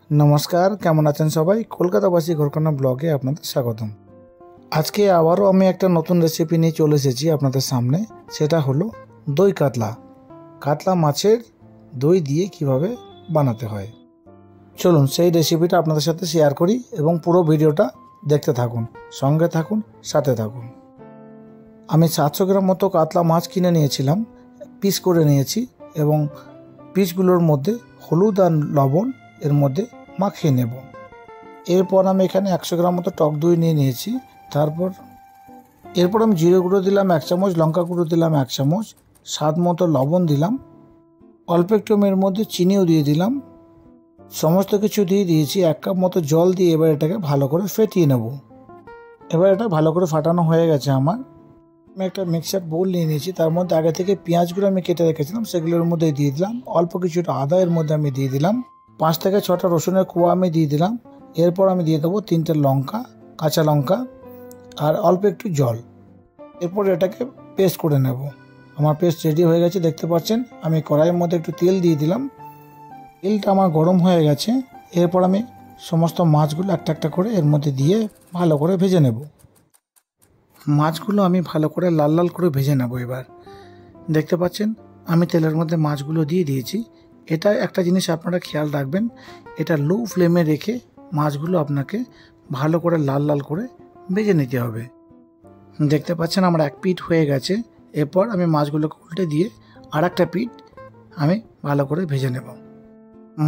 नमस्कार केमन आছেন सबाई कलकाताबासी घरकन्ना ब्लगे आपनादेर स्वागतम। आज के आबारो आमी एकटा नतून रेसिपि निये चले एसेछि आपनादेर सामने। सेटा हलो दई कातला। कातला माछेर दई दिये किभाबे बानाते हय चलुन सेई रेसिपिटा आपनादेर साथे शेयार करी एबं पुरो भिडियोटा देखते थाकुन, संगे थाकुन, साथे थाकुन। आमी 700 ग्राम मतो कातला माछ किने नियेछिलाम, पिस करे नियेछि एबं पिसगुलोर मध्ये हलुद आर लवण एर मধ্যে মাখিয়ে নেব। এরপর আমি এখানে 100 গ্রাম মতো টক দই নিয়ে নিয়েছি। এরপর আমি জিরে গুঁড়ো দিলাম 1 চামচ, লঙ্কা গুঁড়ো দিলাম 1 চামচ, স্বাদ মতো লবণ দিলাম, অল্প একটু এর মধ্যে চিনিও দিয়ে দিলাম। সমস্ত কিছু দিয়ে দিয়েছি। 1 কাপ মতো জল দিয়ে এবার এটাকে ভালো করে ফেটিয়ে নেব। এবার এটা ভালো করে ফাটানো হয়ে গেছে আমার। আমি একটা মিক্সার বোল নিয়ে নিয়েছি, তার মধ্যে আগে থেকে পেঁয়াজগুলো আমি কেটে রেখেছিলাম সেগুলোর মধ্যে দিয়ে দিলাম। অল্প কিছুটা আদা এর মধ্যে আমি দিয়ে দিলাম। 5 থেকে 6টা রসুনের কোয়া আমি দিয়ে দিলাম। এরপর আমি দিয়ে দেবো 3টে লঙ্কা, কাঁচা লঙ্কা আর অল্প একটু জল। এরপর এটাকে পেস্ট করে নেব। আমার পেস্ট রেডি হয়ে গেছে দেখতে পাচ্ছেন। আমি কড়াইয়ের মধ্যে একটু তেল দিয়ে দিলাম। তেলটা আমার গরম হয়ে গেছে। এরপর আমি সমস্ত মাছগুলো একটা একটা করে এর মধ্যে দিয়ে ভালো করে ভেজে নেব। মাছগুলো আমি ভালো করে লাল লাল করে ভেজে নেব। এবার দেখতে পাচ্ছেন আমি তেলের মধ্যে মাছগুলো দিয়ে দিয়েছি। এটা একটা জিনিস আপনারা খেয়াল রাখবেন, এটা লো ফ্লেমে রেখে মাছগুলো আপনাকে ভালো করে লাল লাল করে ভেজে নিতে হবে। দেখতে পাচ্ছেন আমার এক পিঠ হয়ে গেছে। এরপর আমি মাছগুলোকে উল্টে দিয়ে আর একটা পিঠ আমি ভালো করে ভেজে নেব।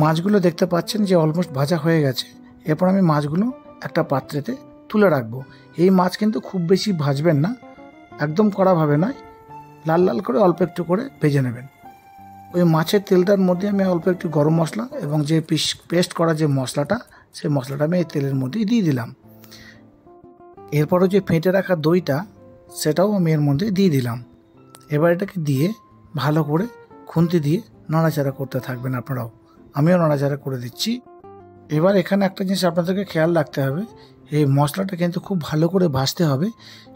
মাছগুলো দেখতে পাচ্ছেন যে অলমোস্ট ভাজা হয়ে গেছে। এরপর আমি মাছগুলো একটা পাত্রেতে তুলে রাখবো। এই মাছ কিন্তু খুব বেশি ভাজবেন না, একদম কড়াভাবে নয়, লাল লাল করে অল্প একটু করে ভেজে নেবেন। ওই মাছের তেলটার মধ্যে আমি অল্প একটু গরম মশলা এবং যে পেস্ট করা যে মশলাটা, সেই মশলাটা আমি এই তেলের মধ্যেই দিয়ে দিলাম। এরপরও যে ফেটে রাখা দইটা সেটাও আমি এর মধ্যে দিয়ে দিলাম। এবার এটাকে দিয়ে ভালো করে খুন্তি দিয়ে নাড়াচাড়া করতে থাকবেন আপনারাও, আমিও নাড়াচাড়া করে দিচ্ছি। এবার এখানে একটা জিনিস আপনাদেরকে খেয়াল রাখতে হবে, এই মশলাটা কিন্তু খুব ভালো করে ভাজতে হবে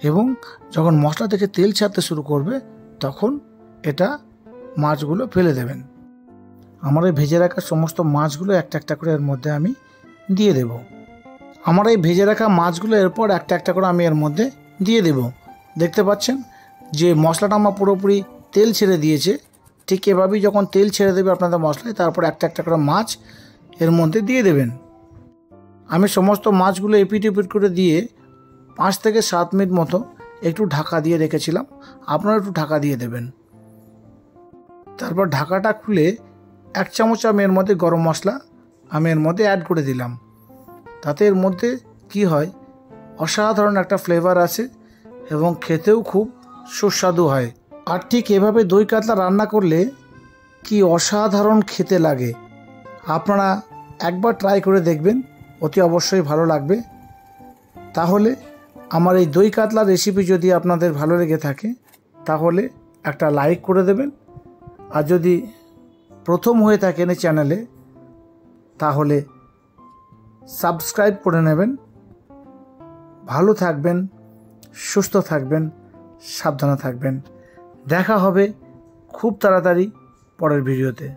এবং যখন মশলা থেকে তেল ছাড়তে শুরু করবে তখন এটা মাছগুলো ফেলে দেবেন। আমার এই ভেজে রাখা সমস্ত মাছগুলো একটা একটা করে এর মধ্যে আমি দিয়ে দেব। আমার এই ভেজে রাখা মাছগুলো এরপর একটা একটা করে আমি এর মধ্যে দিয়ে দেব। দেখতে পাচ্ছেন যে মশলাটা আমার পুরোপুরি তেল ছেড়ে দিয়েছে। ঠিক এভাবেই যখন তেল ছেড়ে দেবে আপনাদের মশলায়, তারপর একটা একটা করে মাছ এর মধ্যে দিয়ে দেবেন। আমি সমস্ত মাছগুলো এপিট এপিট করে দিয়ে 5 থেকে 7 মিনিট মতো একটু ঢাকা দিয়ে রেখেছিলাম। আপনারা একটু ঢাকা দিয়ে দেবেন। তারপর ঢাকাটা খুলে 1 চামচ আমি এর মধ্যে গরম মশলা আমি এর মধ্যে অ্যাড করে দিলাম। তাতে এর মধ্যে কি হয়, অসাধারণ একটা ফ্লেভার আসে এবং খেতেও খুব সুস্বাদু হয়। আর ঠিক এভাবে দই কাতলা রান্না করলে কি অসাধারণ খেতে লাগে। আপনারা একবার ট্রাই করে দেখবেন, অতি অবশ্যই ভালো লাগবে। তাহলে আমার এই দই কাতলা রেসিপি যদি আপনাদের ভালো লেগে থাকে তাহলে একটা লাইক করে দেবেন। আর যদি প্রথম হয়ে থাকেন এই চ্যানেলে তাহলে সাবস্ক্রাইব করে নেবেন। ভালো থাকবেন, সুস্থ থাকবেন, সাবধানে থাকবেন। দেখা হবে খুব তাড়াতাড়ি পরের ভিডিওতে।